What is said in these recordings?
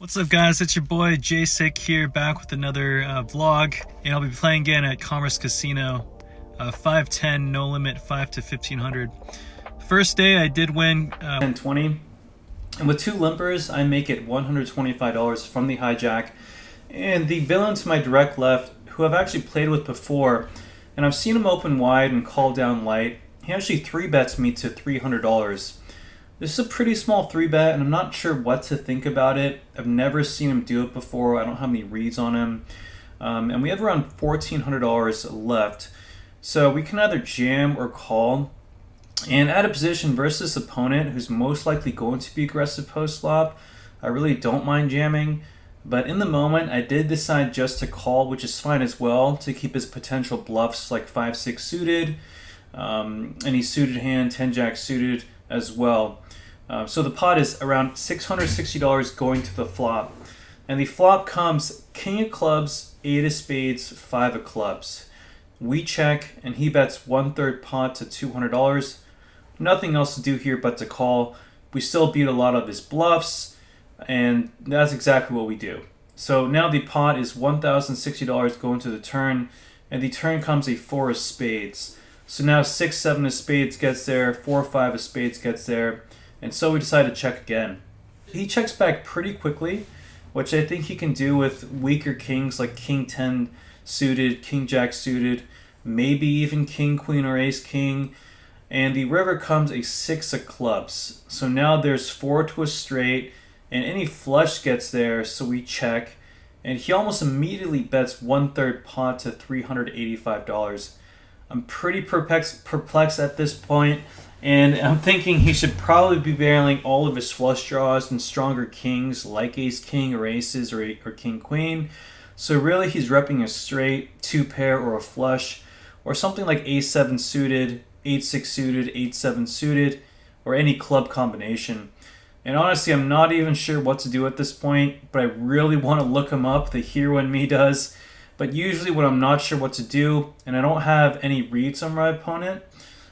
What's up, guys? It's your boy J-Sick here, back with another vlog, and I'll be playing again at Commerce Casino. 5-10, no limit, 5 to 1500. First day I did win 10-20, and with two limpers I make it $125 from the hijack. And the villain to my direct left, who I've actually played with before, and I've seen him open wide and call down light, he actually 3-bets me to $300. This is a pretty small 3-bet, and I'm not sure what to think about it. I've never seen him do it before. I don't have any reads on him. And we have around $1,400 left. So we can either jam or call. And at a position versus opponent who's most likely going to be aggressive post-flop, I really don't mind jamming. But in the moment, I did decide just to call, which is fine as well, to keep his potential bluffs like 5-6 suited, any suited hand, 10-jack suited as well. So the pot is around $660 going to the flop. And the flop comes king of clubs, 8 of spades, 5 of clubs. We check, and he bets 1/3 pot to $200. Nothing else to do here but to call. We still beat a lot of his bluffs, and that's exactly what we do. So now the pot is $1,060 going to the turn, and the turn comes a 4 of spades. So now 6-7 of spades gets there, 4-5 of spades gets there, and so we decide to check again. He checks back pretty quickly, which I think he can do with weaker kings like king 10 suited, king jack suited, maybe even king queen or ace king. And the river comes a 6 of clubs. So now there's 4 to a straight, and any flush gets there, so we check. And he almost immediately bets 1/3 pot to $385. I'm pretty perplexed at this point, and I'm thinking he should probably be barreling all of his flush draws and stronger kings like ace king or aces or king queen. So really he's repping a straight, 2-pair, or a flush, or something like ace-7 suited, 8-6 suited, 8-7 suited, or any club combination. And honestly, I'm not even sure what to do at this point, but I really want to look him up. The hero in me does. But usually when I'm not sure what to do and I don't have any reads on my opponent,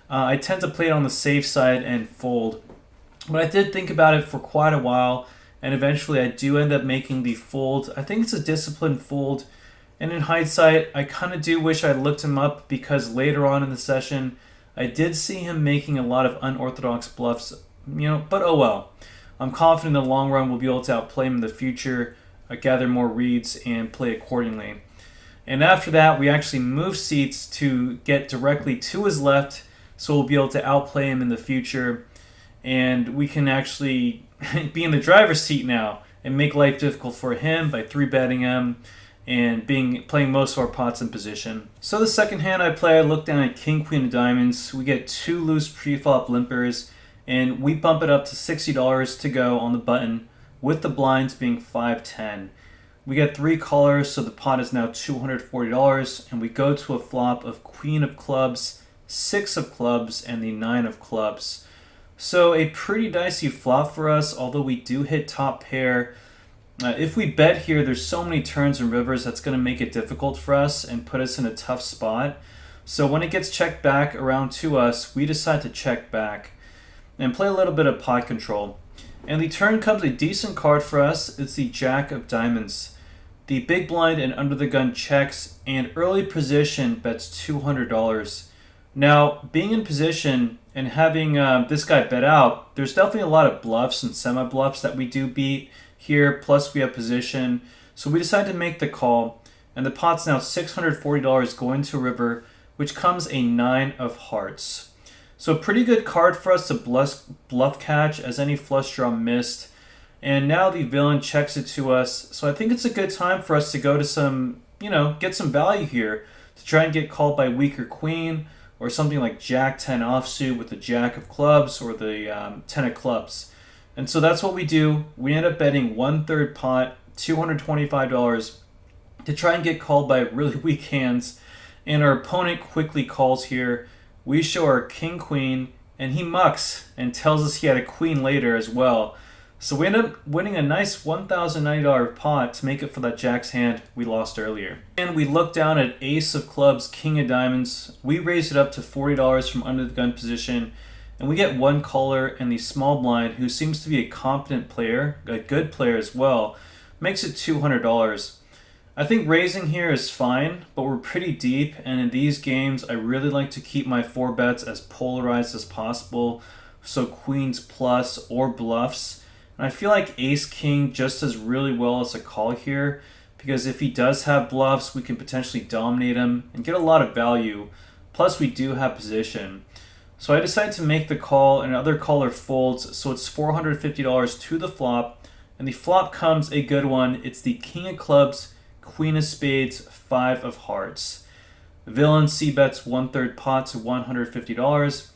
I tend to play it on the safe side and fold. But I did think about it for quite a while, and eventually I do end up making the fold. I think it's a disciplined fold, and in hindsight, I kind of do wish I looked him up, because later on in the session, I did see him making a lot of unorthodox bluffs, but oh well. I'm confident in the long run we'll be able to outplay him in the future, gather more reads, and play accordingly. And after that, we actually move seats to get directly to his left, so we'll be able to outplay him in the future. And we can actually be in the driver's seat now and make life difficult for him by 3-betting him and playing most of our pots in position. So the second hand I play, I look down at king queen of diamonds. We get 2 loose pre-flop limpers, and we bump it up to $60 to go on the button, with the blinds being 5-10. We get 3 callers, so the pot is now $240, and we go to a flop of queen of clubs, 6 of clubs, and the 9 of clubs. So a pretty dicey flop for us, although we do hit top pair. If we bet here, there's so many turns and rivers that's going to make it difficult for us and put us in a tough spot. So when it gets checked back around to us, we decide to check back and play a little bit of pot control. And the turn comes a decent card for us. It's the jack of diamonds. The big blind and under the gun checks, and early position bets $200. Now, being in position and having this guy bet out, there's definitely a lot of bluffs and semi-bluffs that we do beat here, plus we have position. So we decide to make the call, and the pot's now $640 going to river, which comes a 9 of hearts. So a pretty good card for us to bluff catch, as any flush draw missed. And now the villain checks it to us. So I think it's a good time for us to go to some, get some value here to try and get called by weaker queen, or something like jack 10 offsuit with the jack of clubs, or the 10 of clubs. And so that's what we do. We end up betting 1/3 pot, $225, to try and get called by really weak hands. And our opponent quickly calls here. We show our king queen, and he mucks and tells us he had a queen later as well. So we end up winning a nice $1,090 pot to make it for that jack's hand we lost earlier. And we look down at ace of clubs, king of diamonds. We raise it up to $40 from under the gun position, and we get 1 caller and the small blind, who seems to be a competent player, a good player as well, makes it $200. I think raising here is fine, but we're pretty deep, and in these games I really like to keep my 4 bets as polarized as possible, so queens plus or bluffs. And I feel like ace king just does really well as a call here, because if he does have bluffs, we can potentially dominate him and get a lot of value. Plus we do have position. So I decided to make the call, and other caller folds, so it's $450 to the flop. And the flop comes a good one. It's the king of clubs, queen of spades, 5 of hearts. Villain c-bets 1/3 pot to $150.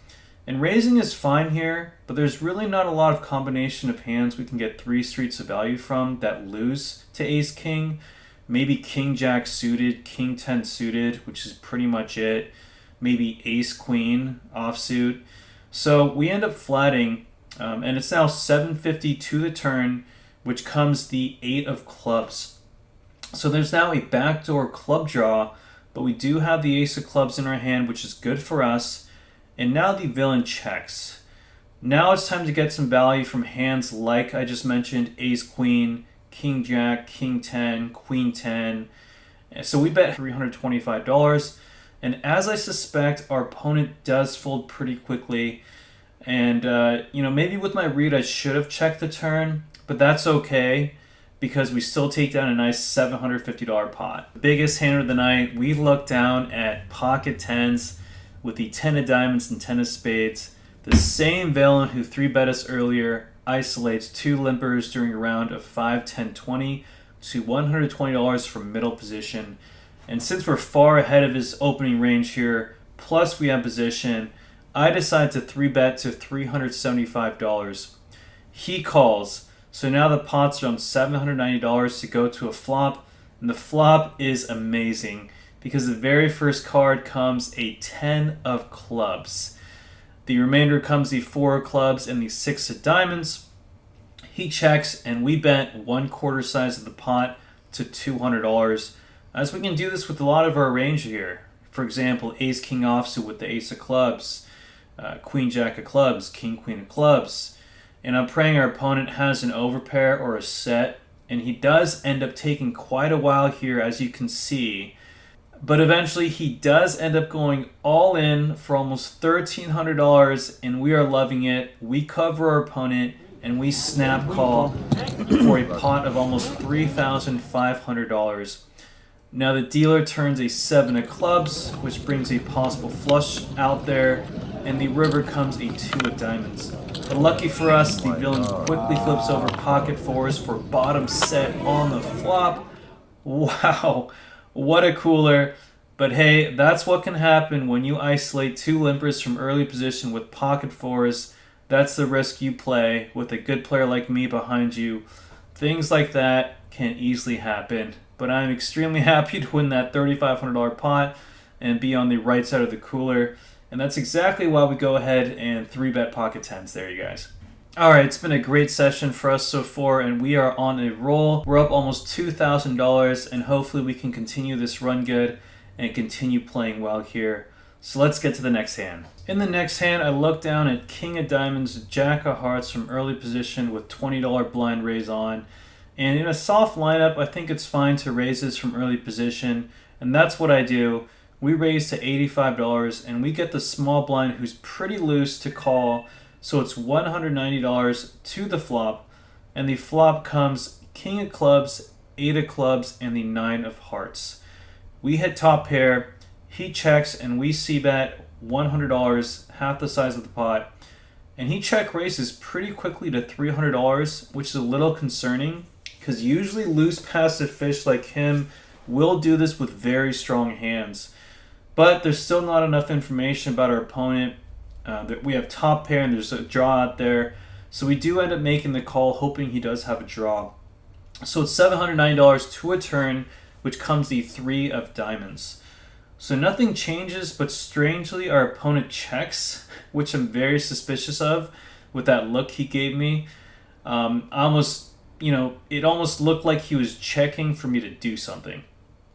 And raising is fine here, but there's really not a lot of combination of hands we can get 3 streets of value from that lose to ace king. Maybe king jack suited, king 10 suited, which is pretty much it. Maybe ace queen offsuit. So we end up flatting, and it's now $750 to the turn, which comes the 8 of clubs. So there's now a backdoor club draw, but we do have the ace of clubs in our hand, which is good for us. And now the villain checks. Now it's time to get some value from hands like I just mentioned, ace queen, king jack, king 10, queen 10. So we bet $325. And as I suspect, our opponent does fold pretty quickly. And, maybe with my read I should have checked the turn, but that's okay because we still take down a nice $750 pot. The biggest hand of the night, we look down at pocket tens with the 10 of diamonds and 10 of spades. The same villain who 3-bet us earlier isolates 2 limpers during a round of 5, 10, 20 to $120 from middle position. And since we're far ahead of his opening range here, plus we have position, I decide to 3-bet to $375. He calls, so now the pot's around $790 to go to a flop, and the flop is amazing because the very first card comes a 10 of clubs. The remainder comes the 4 of clubs and the 6 of diamonds. He checks, and we bet 1/4 size of the pot to $200. As we can do this with a lot of our range here. For example, ace king offsuit with the ace of clubs, queen jack of clubs, king queen of clubs. And I'm praying our opponent has an overpair or a set, and he does end up taking quite a while here, as you can see. But eventually he does end up going all in for almost $1,300, and we are loving it. We cover our opponent, and we snap call for a pot of almost $3,500. Now the dealer turns a 7 of clubs, which brings a possible flush out there, and the river comes a 2 of diamonds. But lucky for us, the villain quickly flips over pocket 4s for bottom set on the flop. Wow, what a cooler. But hey, that's what can happen when you isolate 2 limpers from early position with pocket 4s. That's the risk you play with a good player like me behind you. Things like that can easily happen. But I'm extremely happy to win that $3,500 pot and be on the right side of the cooler. And that's exactly why we go ahead and 3-bet pocket tens there, you guys. Alright, it's been a great session for us so far, and we are on a roll. We're up almost $2,000, and hopefully we can continue this run good and continue playing well here. So let's get to the next hand. In the next hand, I look down at king of diamonds, jack of hearts from early position with $20 blind raise on. And in a soft lineup, I think it's fine to raise this from early position, and that's what I do. We raise to $85, and we get the small blind who's pretty loose to call, so it's $190 to the flop, and the flop comes king of clubs, 8 of clubs, and the 9 of hearts. We hit top pair, he checks, and we c-bet $100, half the size of the pot, and he check raises pretty quickly to $300, which is a little concerning, because usually loose passive fish like him will do this with very strong hands. But there's still not enough information about our opponent. That we have top pair and there's a draw out there. So we do end up making the call, hoping he does have a draw. So it's $790 to a turn, which comes the 3 of diamonds. So nothing changes, but strangely our opponent checks, which I'm very suspicious of with that look he gave me. It almost looked like he was checking for me to do something.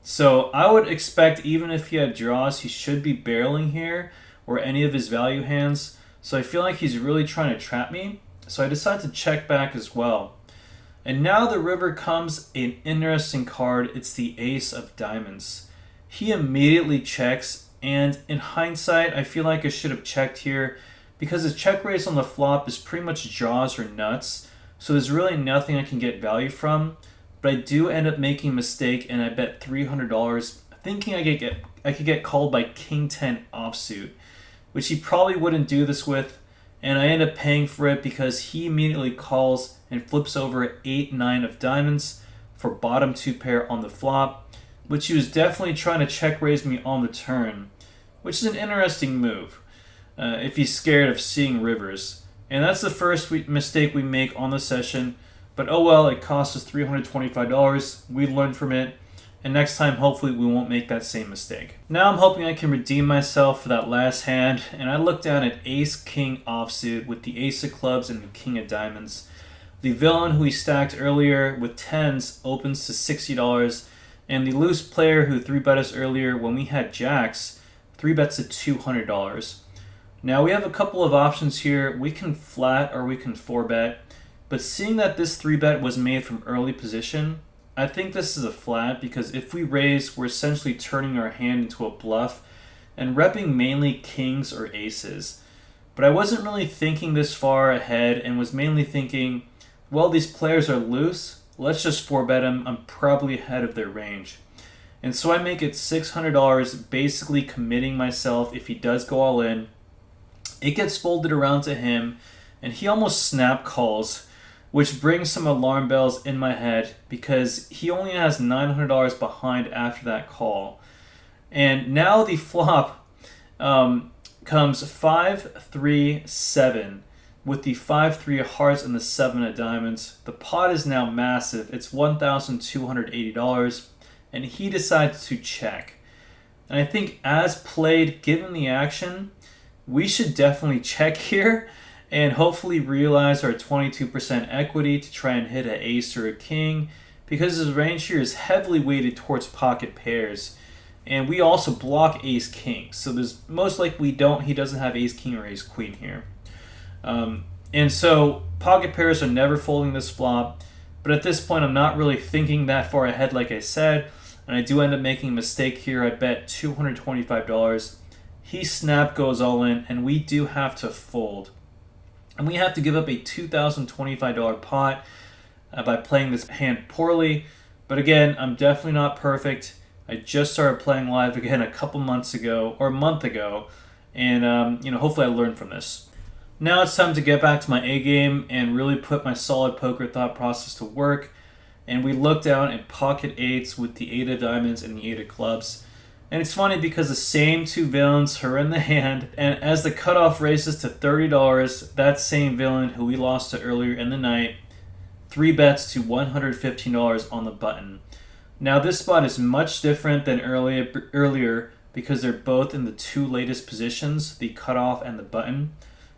So I would expect even if he had draws, he should be barreling here or any of his value hands. So I feel like he's really trying to trap me. So I decided to check back as well. And now the river comes an interesting card. It's the Ace of Diamonds. He immediately checks, and in hindsight, I feel like I should have checked here because his check raise on the flop is pretty much jaws or nuts, so there's really nothing I can get value from. But I do end up making a mistake, and I bet $300 thinking I could get called by King 10 offsuit, which he probably wouldn't do this with, and I end up paying for it because he immediately calls and flips over 8-9 of diamonds for bottom 2 pair on the flop, which he was definitely trying to check raise me on the turn, which is an interesting move if he's scared of seeing rivers. And that's the first mistake we make on the session, but oh well, it cost us $325. We learned from it, and next time hopefully we won't make that same mistake. Now I'm hoping I can redeem myself for that last hand, and I look down at Ace King offsuit with the Ace of Clubs and the King of Diamonds. The villain who we stacked earlier with 10s opens to $60, and the loose player who 3-bet us earlier when we had jacks 3-bets to $200. Now we have a couple of options here. We can flat or we can 4-bet, but seeing that this 3-bet was made from early position, I think this is a flat because if we raise, we're essentially turning our hand into a bluff and repping mainly kings or aces. But I wasn't really thinking this far ahead and was mainly thinking, well, these players are loose, let's just 4-bet them, I'm probably ahead of their range. And so I make it $600, basically committing myself if he does go all in. It gets folded around to him, and he almost snap calls, which brings some alarm bells in my head because he only has $900 behind after that call. And now the flop comes 5-3-7 with the 5-3 of hearts and the 7 of diamonds. The pot is now massive. It's $1,280, and he decides to check. And I think as played, given the action, we should definitely check here and hopefully realize our 22% equity to try and hit an ace or a king, because his range here is heavily weighted towards pocket pairs. And we also block ace king, so there's most likely he doesn't have ace king or ace queen here. And so pocket pairs are never folding this flop, but at this point I'm not really thinking that far ahead like I said, and I do end up making a mistake here. I bet $225. He snap goes all in, and we do have to fold. And we have to give up a $2,025 pot by playing this hand poorly. But again, I'm definitely not perfect. I just started playing live again a couple months ago, or a month ago, and hopefully I learned from this. Now it's time to get back to my A game and really put my solid poker thought process to work. And we look down at pocket eights with the 8 of diamonds and the 8 of clubs. And it's funny because the same two villains are in the hand, and as the cutoff raises to $30, that same villain who we lost to earlier in the night 3-bets to $115 on the button. Now this spot is much different than earlier because they're both in the 2 latest positions, the cutoff and the button,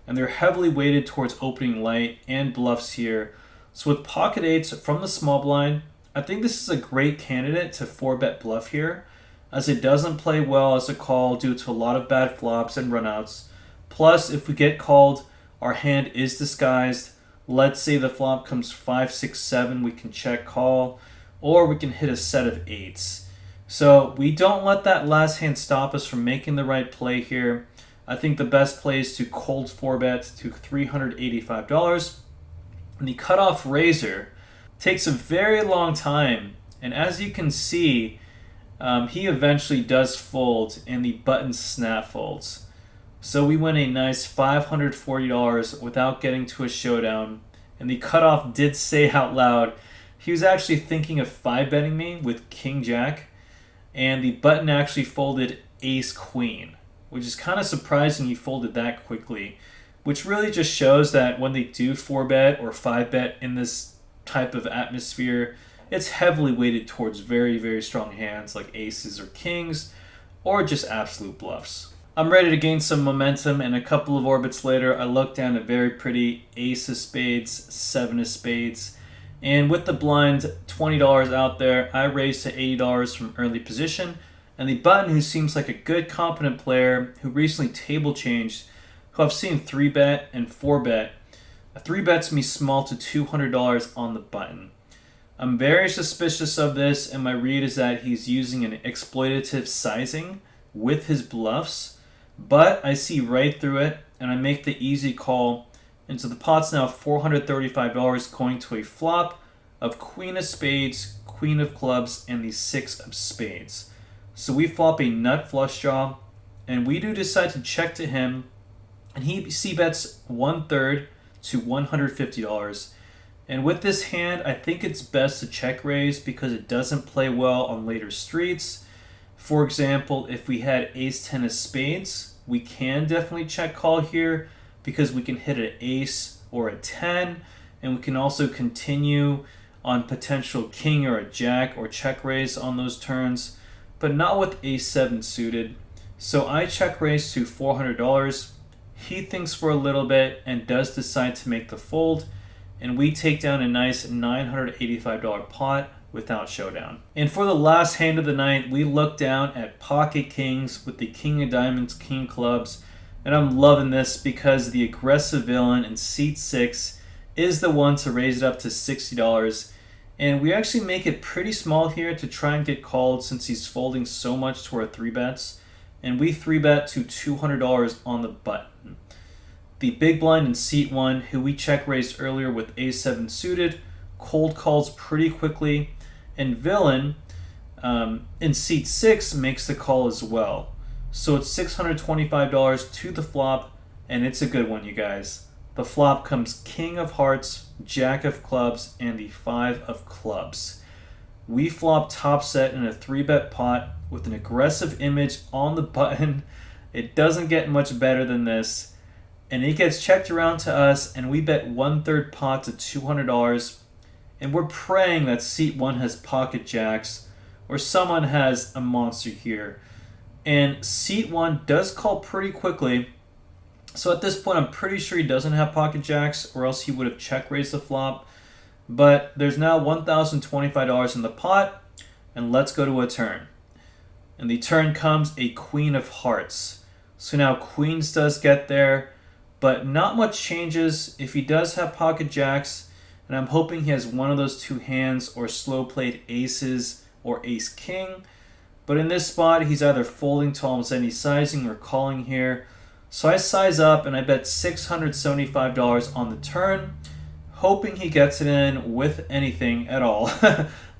and they're heavily weighted towards opening light and bluffs here. So with pocket eights from the small blind, I think this is a great candidate to 4-bet bluff here, as it doesn't play well as a call due to a lot of bad flops and runouts. Plus, if we get called, our hand is disguised. Let's say the flop comes 5, 6, 7, we can check call, or we can hit a set of 8s. So we don't let that last hand stop us from making the right play here. I think the best play is to cold 4-bet to $385. And the cutoff raiser takes a very long time, and as you can see, he eventually does fold, and the button snap folds. So we win a nice $540 without getting to a showdown. And the cutoff did say out loud he was actually thinking of 5-betting me with King Jack. And the button actually folded Ace Queen, which is kind of surprising he folded that quickly. Which really just shows that when they do 4-bet or 5-bet in this type of atmosphere, it's heavily weighted towards very, very strong hands like aces or kings, or just absolute bluffs. I'm ready to gain some momentum, and a couple of orbits later, I look down a very pretty ace of spades, 7 of spades, and with the blind $20 out there, I raise to $80 from early position, and the button, who seems like a good, competent player, who recently table changed, who I've seen 3-bet and 4-bet, 3 bets me small to $200 on the button. I'm very suspicious of this, and my read is that he's using an exploitative sizing with his bluffs, but I see right through it, and I make the easy call. And so the pot's now $435 going to a flop of queen of spades, queen of clubs, and the 6 of spades. So we flop a nut flush draw, and we do decide to check to him, and he c-bets 1/3 to $150. And with this hand, I think it's best to check raise because it doesn't play well on later streets. For example, if we had ace-10 of spades, we can definitely check call here because we can hit an ace or a 10, and we can also continue on potential king or a jack or check raise on those turns, but not with ace-7 suited. So I check raise to $400. He thinks for a little bit and does decide to make the fold, and we take down a nice $985 pot without showdown. And for the last hand of the night, we look down at pocket kings with the king of diamonds, king clubs, and I'm loving this because the aggressive villain in seat 6 is the one to raise it up to $60. And we actually make it pretty small here to try and get called since he's folding so much to our 3-bets. And we 3-bet to $200 on the button. The big blind in seat 1, who we check raised earlier with ace-7 suited, cold calls pretty quickly. And villain in seat 6 makes the call as well. So it's $625 to the flop, and it's a good one, you guys. The flop comes king of hearts, jack of clubs, and the 5 of clubs. We flop top set in a 3-bet pot with an aggressive image on the button. It doesn't get much better than this. And it gets checked around to us, and we bet 1/3 pot to $200. And we're praying that seat 1 has pocket jacks, or someone has a monster here. And seat 1 does call pretty quickly. So at this point, I'm pretty sure he doesn't have pocket jacks, or else he would have check raised the flop. But there's now $1,025 in the pot, and let's go to a turn. And the turn comes a queen of hearts. So now queens does get there, but not much changes. If he does have pocket jacks, and I'm hoping he has one of those 2 hands or slow played aces or ace king. But in this spot, he's either folding to almost any sizing or calling here. So I size up and I bet $675 on the turn, hoping he gets it in with anything at all,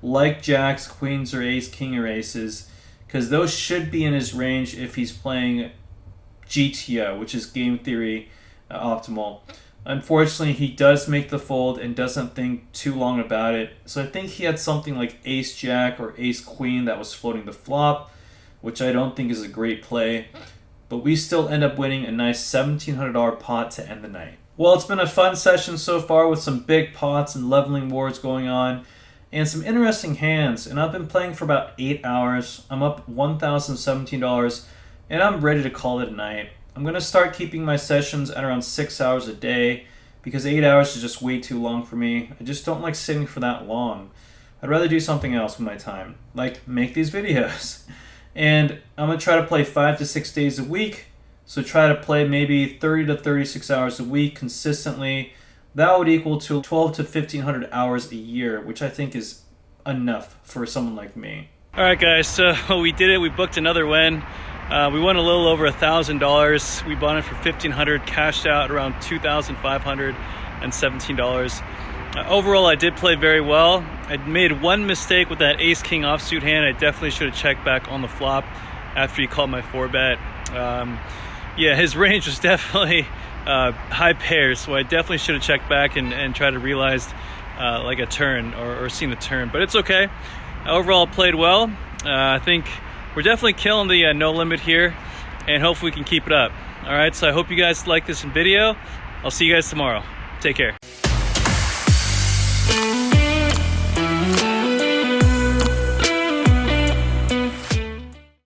like jacks, queens, or ace, king, or aces, because those should be in his range if he's playing GTO, which is game theory optimal. Unfortunately, he does make the fold and doesn't think too long about it. So I think he had something like ace-jack or ace-queen that was floating the flop, which I don't think is a great play. But we still end up winning a nice $1,700 pot to end the night. Well, it's been a fun session so far with some big pots and leveling wars going on and some interesting hands. And I've been playing for about 8 hours. I'm up $1,017 and I'm ready to call it a night. I'm going to start keeping my sessions at around 6 hours a day because 8 hours is just way too long for me. I just don't like sitting for that long. I'd rather do something else with my time, like make these videos. And I'm going to try to play 5 to 6 days a week. So try to play maybe 30 to 36 hours a week consistently. That would equal to 12 to 1,500 hours a year, which I think is enough for someone like me. All right, guys, so we did it. We booked another win. We won a little over $1,000. We bought it for $1,500, cashed out around $2,517. Overall, I did play very well. I made one mistake with that ace-king offsuit hand. I definitely should have checked back on the flop after he called my 4-bet. Yeah, his range was definitely high pairs, so I definitely should have checked back and tried to realize like a turn or seen a turn. But it's okay. Overall, played well. I think we're definitely killing the no limit here, and hopefully we can keep it up. All right, so I hope you guys like this video. I'll see you guys tomorrow. Take care.